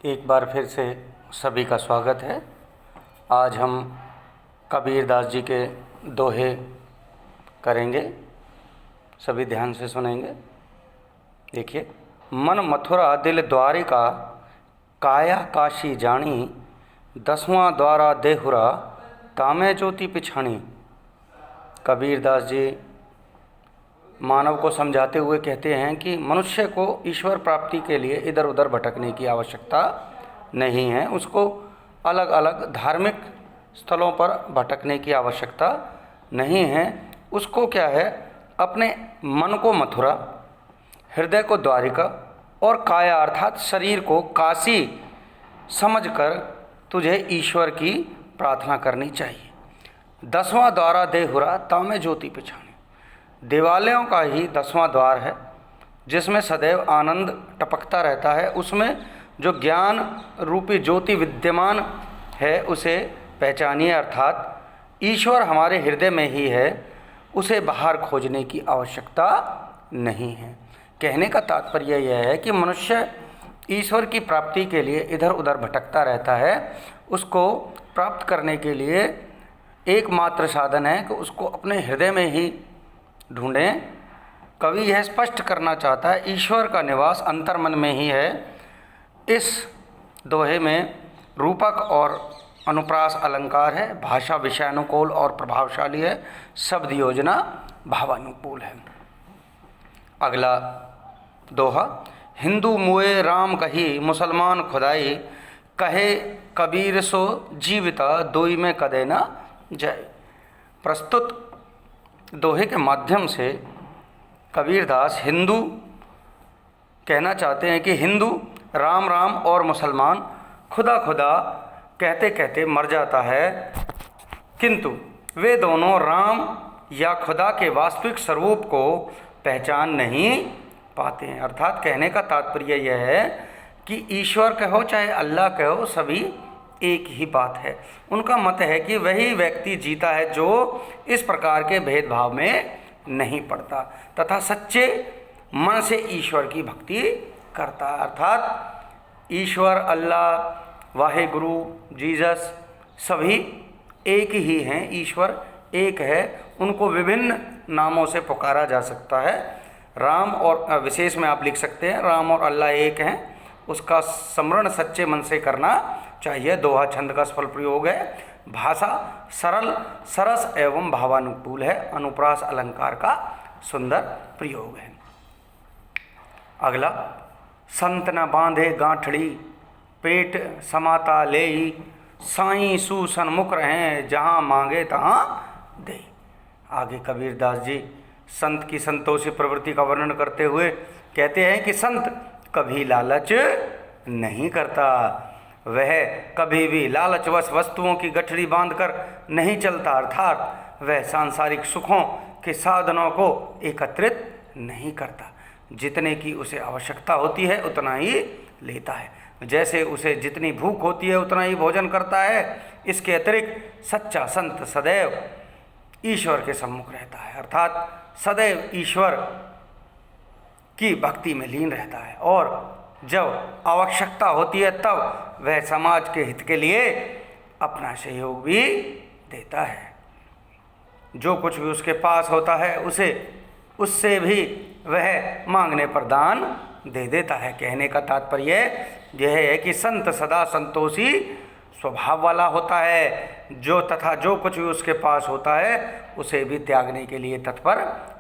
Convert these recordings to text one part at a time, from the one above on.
एक बार फिर से सभी का स्वागत है। आज हम कबीरदास जी के दोहे करेंगे, सभी ध्यान से सुनेंगे। देखिए, मन मथुरा दिल द्वारिका, काया काशी जानी, दसवां द्वारा देहुरा, तामे ज्योति पिछानी। कबीरदास जी मानव को समझाते हुए कहते हैं कि मनुष्य को ईश्वर प्राप्ति के लिए इधर उधर भटकने की आवश्यकता नहीं है, उसको अलग अलग धार्मिक स्थलों पर भटकने की आवश्यकता नहीं है। उसको क्या है, अपने मन को मथुरा, हृदय को द्वारिका और काया अर्थात शरीर को काशी समझकर तुझे ईश्वर की प्रार्थना करनी चाहिए। दसवां द्वारा देहुरा, तामे ज्योति पिछानी। देवालयों का ही 10वां द्वार है जिसमें सदैव आनंद टपकता रहता है। उसमें जो ज्ञान रूपी ज्योति विद्यमान है उसे पहचानिए, अर्थात ईश्वर हमारे हृदय में ही है, उसे बाहर खोजने की आवश्यकता नहीं है। कहने का तात्पर्य यह है कि मनुष्य ईश्वर की प्राप्ति के लिए इधर उधर भटकता रहता है। उसको प्राप्त करने के लिए एकमात्र साधन है कि उसको अपने हृदय में ही ढूंढें। कवि यह स्पष्ट करना चाहता है, ईश्वर का निवास अंतर्मन में ही है। इस दोहे में रूपक और अनुप्रास अलंकार है, भाषा विषयानुकूल और प्रभावशाली है, शब्द योजना भावानुकूल है। अगला दोहा, हिंदू मुए राम कही, मुसलमान खुदाई, कहे कबीर सो जीविता, दोई में कदे ना जाए। प्रस्तुत दोहे के माध्यम से कबीरदास हिंदू कहना चाहते हैं कि हिंदू राम राम और मुसलमान खुदा खुदा कहते कहते मर जाता है, किंतु वे दोनों राम या खुदा के वास्तविक स्वरूप को पहचान नहीं पाते हैं। अर्थात कहने का तात्पर्य यह है कि ईश्वर कहो चाहे अल्लाह कहो, सभी एक ही बात है। उनका मत है कि वही व्यक्ति जीता है जो इस प्रकार के भेदभाव में नहीं पड़ता तथा सच्चे मन से ईश्वर की भक्ति करता। अर्थात ईश्वर, अल्लाह, वाहेगुरु, जीसस सभी एक ही हैं, ईश्वर एक है। उनको विभिन्न नामों से पुकारा जा सकता है। राम और विशेष में आप लिख सकते हैं, राम और अल्लाह एक हैं, उसका स्मरण सच्चे मन से करना चाहिए। दोहा छंद का सफल प्रयोग है। भाषा सरल, सरस एवं भावानुकूल है। अनुप्रास अलंकार का सुंदर प्रयोग है। अगला, संत न बांधे गांठड़ी, पेट समाता लेई, साईं सूसन मुख रहें, जहाँ मांगे तहाँ दे। आगे कबीरदास जी संत की संतोषी प्रवृत्ति का वर्णन करते हुए कहते हैं कि संत कभी लालच नहीं करता, वह कभी भी लालचवश वस्तुओं की गठड़ी बांधकर नहीं चलता, अर्थात वह सांसारिक सुखों के साधनों को एकत्रित नहीं करता। जितने की उसे आवश्यकता होती है उतना ही लेता है, जैसे उसे जितनी भूख होती है उतना ही भोजन करता है। इसके अतिरिक्त सच्चा संत सदैव ईश्वर के सम्मुख रहता है, अर्थात सदैव ईश्वर की भक्ति में लीन रहता है, और जब आवश्यकता होती है तब वह समाज के हित के लिए अपना सहयोग भी देता है। जो कुछ भी उसके पास होता है उसे उससे भी वह मांगने पर दान दे देता है। कहने का तात्पर्य यह है कि संत सदा संतोषी स्वभाव वाला होता है, जो कुछ भी उसके पास होता है उसे भी त्यागने के लिए तत्पर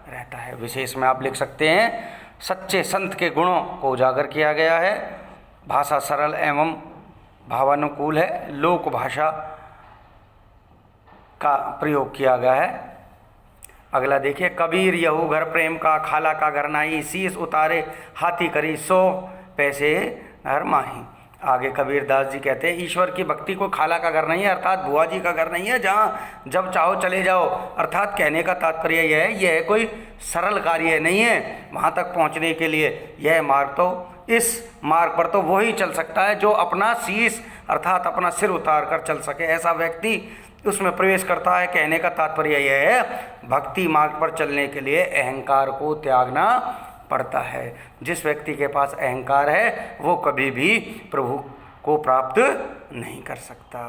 रहता है। विशेष में आप लिख सकते हैं, सच्चे संत के गुणों को उजागर किया गया है। भाषा सरल एवं भावानुकूल है। लोक भाषा का प्रयोग किया गया है। अगला देखिए, कबीर यहू घर प्रेम का, खाला का घर नाही, शीश उतारे हाथी करी, 100 पैसे हर माही। आगे कबीरदास जी कहते हैं, ईश्वर की भक्ति को खाला का घर नहीं है, अर्थात बुआ जी का घर नहीं है जहाँ जब चाहो चले जाओ। अर्थात कहने का तात्पर्य यह कोई सरल कार्य नहीं है वहाँ तक पहुँचने के लिए। यह मार्ग तो, इस मार्ग पर तो वही चल सकता है जो अपना शीश अर्थात अपना सिर उतार कर चल सके, ऐसा व्यक्ति उसमें प्रवेश करता है। कहने का तात्पर्य यह है, भक्ति मार्ग पर चलने के लिए अहंकार को त्यागना पड़ता है। जिस व्यक्ति के पास अहंकार है वो कभी भी प्रभु को प्राप्त नहीं कर सकता।